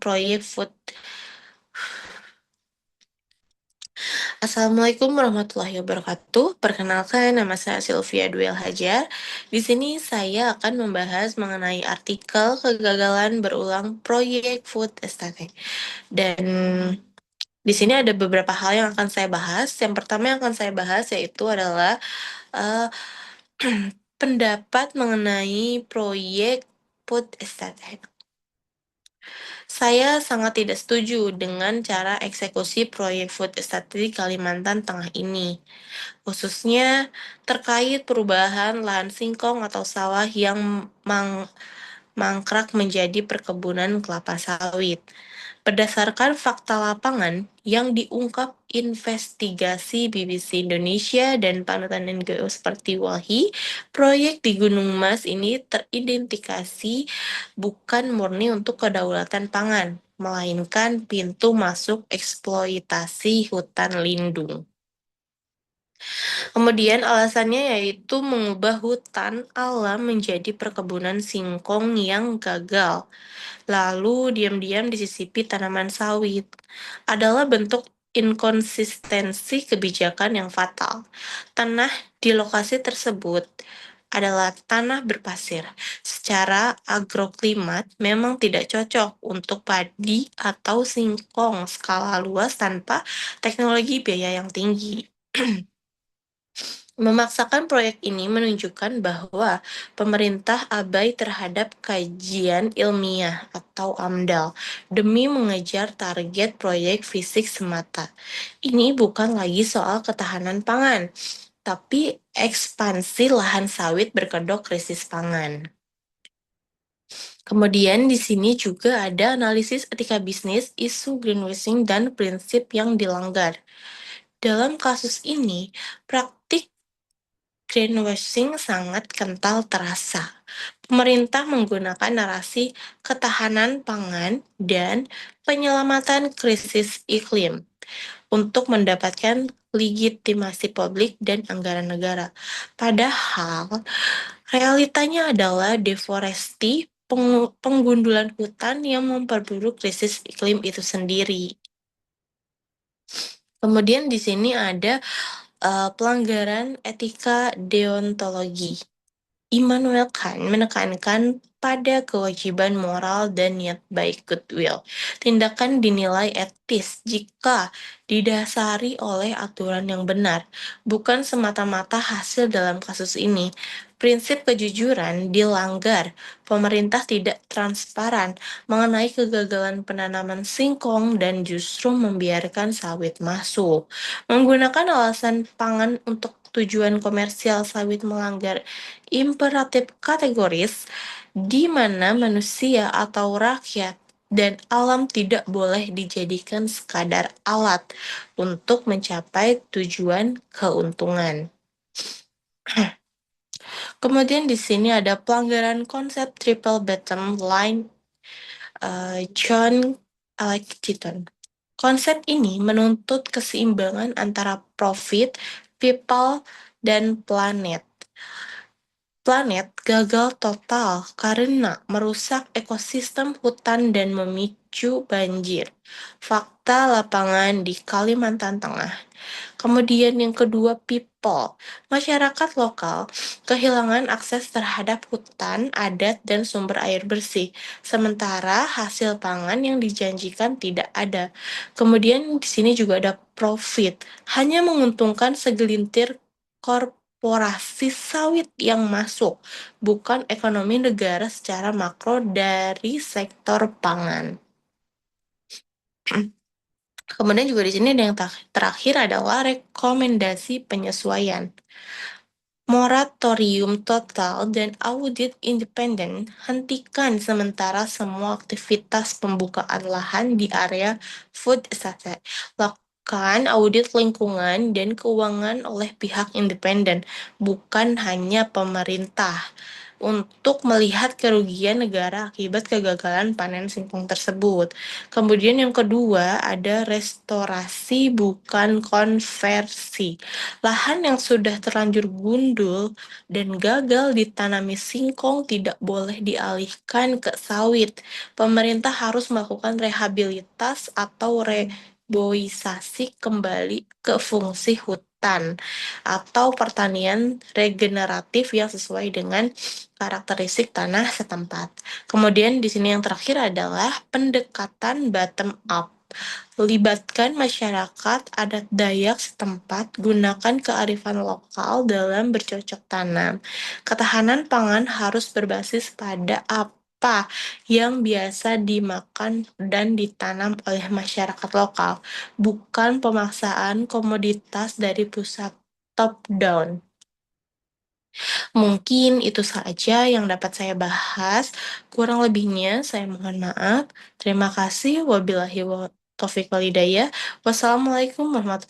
proyek food. Assalamualaikum warahmatullahi wabarakatuh. Perkenalkan, nama saya Sylvia Duel Hajar. Di sini saya akan membahas mengenai artikel kegagalan berulang proyek food estate. Dan di sini ada beberapa hal yang akan saya bahas. Yang pertama yang akan saya bahas yaitu adalah eh, pendapat mengenai proyek food estate. Saya sangat tidak setuju dengan cara eksekusi proyek food estate di Kalimantan Tengah ini, khususnya terkait perubahan lahan singkong atau sawah yang mangkrak menjadi perkebunan kelapa sawit. Berdasarkan fakta lapangan yang diungkap investigasi BBC Indonesia dan panutan NGO seperti WALHI, proyek di Gunung Mas ini teridentifikasi bukan murni untuk kedaulatan pangan, melainkan pintu masuk eksploitasi hutan lindung. Kemudian alasannya yaitu mengubah hutan alam menjadi perkebunan singkong yang gagal, lalu diam-diam disisipi tanaman sawit. Adalah bentuk inkonsistensi kebijakan yang fatal. Tanah di lokasi tersebut adalah tanah berpasir. Secara agroklimat memang tidak cocok untuk padi atau singkong skala luas tanpa teknologi biaya yang tinggi. Memaksakan proyek ini menunjukkan bahwa pemerintah abai terhadap kajian ilmiah atau AMDAL demi mengejar target proyek fisik semata. Ini bukan lagi soal ketahanan pangan, tapi ekspansi lahan sawit berkedok krisis pangan. Kemudian di sini juga ada analisis etika bisnis, isu greenwashing, dan prinsip yang dilanggar. Dalam kasus ini, praktik greenwashing sangat kental terasa. Pemerintah menggunakan narasi ketahanan pangan dan penyelamatan krisis iklim untuk mendapatkan legitimasi publik dan anggaran negara. Padahal, realitanya adalah deforestasi, penggundulan hutan yang memperburuk krisis iklim itu sendiri. Kemudian di sini ada pelanggaran etika deontologi. Immanuel Kant menekankan pada kewajiban moral dan niat baik goodwill. Tindakan dinilai etis jika didasari oleh aturan yang benar, bukan semata-mata hasil dalam kasus ini. Prinsip kejujuran dilanggar. Pemerintah tidak transparan mengenai kegagalan penanaman singkong dan justru membiarkan sawit masuk. Menggunakan alasan pangan untuk tujuan komersial sawit melanggar imperatif kategoris di mana manusia atau rakyat dan alam tidak boleh dijadikan sekadar alat untuk mencapai tujuan keuntungan. Kemudian di sini ada pelanggaran konsep triple bottom line John Alexton. Konsep ini menuntut keseimbangan antara profit, people, dan planet. Planet gagal total karena merusak ekosistem hutan dan memicu banjir. Fakta lapangan di Kalimantan Tengah. Kemudian yang kedua, people. Masyarakat lokal kehilangan akses terhadap hutan, adat, dan sumber air bersih. Sementara hasil pangan yang dijanjikan tidak ada. Kemudian di sini juga ada profit. Hanya menguntungkan segelintir korporasi sawit yang masuk, bukan ekonomi negara secara makro dari sektor pangan. Kemudian juga di sini ada yang terakhir adalah rekomendasi penyesuaian. Moratorium total dan audit independen hentikan sementara semua aktivitas pembukaan lahan di area food estate. Lakukan audit lingkungan dan keuangan oleh pihak independen, bukan hanya pemerintah. untuk melihat kerugian negara akibat kegagalan panen singkong tersebut. Kemudian yang kedua ada restorasi bukan konversi. Lahan yang sudah terlanjur gundul dan gagal ditanami singkong tidak boleh dialihkan ke sawit. Pemerintah harus melakukan rehabilitas atau reboisasi kembali ke fungsi hutan atau pertanian regeneratif yang sesuai dengan karakteristik tanah setempat. Kemudian di sini yang terakhir adalah pendekatan bottom up. Libatkan masyarakat adat Dayak setempat, gunakan kearifan lokal dalam bercocok tanam. Ketahanan pangan harus berbasis pada apa yang biasa dimakan dan ditanam oleh masyarakat lokal, bukan pemaksaan komoditas dari pusat top down. Mungkin itu saja yang dapat saya bahas. Kurang lebihnya saya mohon maaf. Terima kasih. Wabillahi taufiq walhidayah. Wassalamualaikum warahmatullahi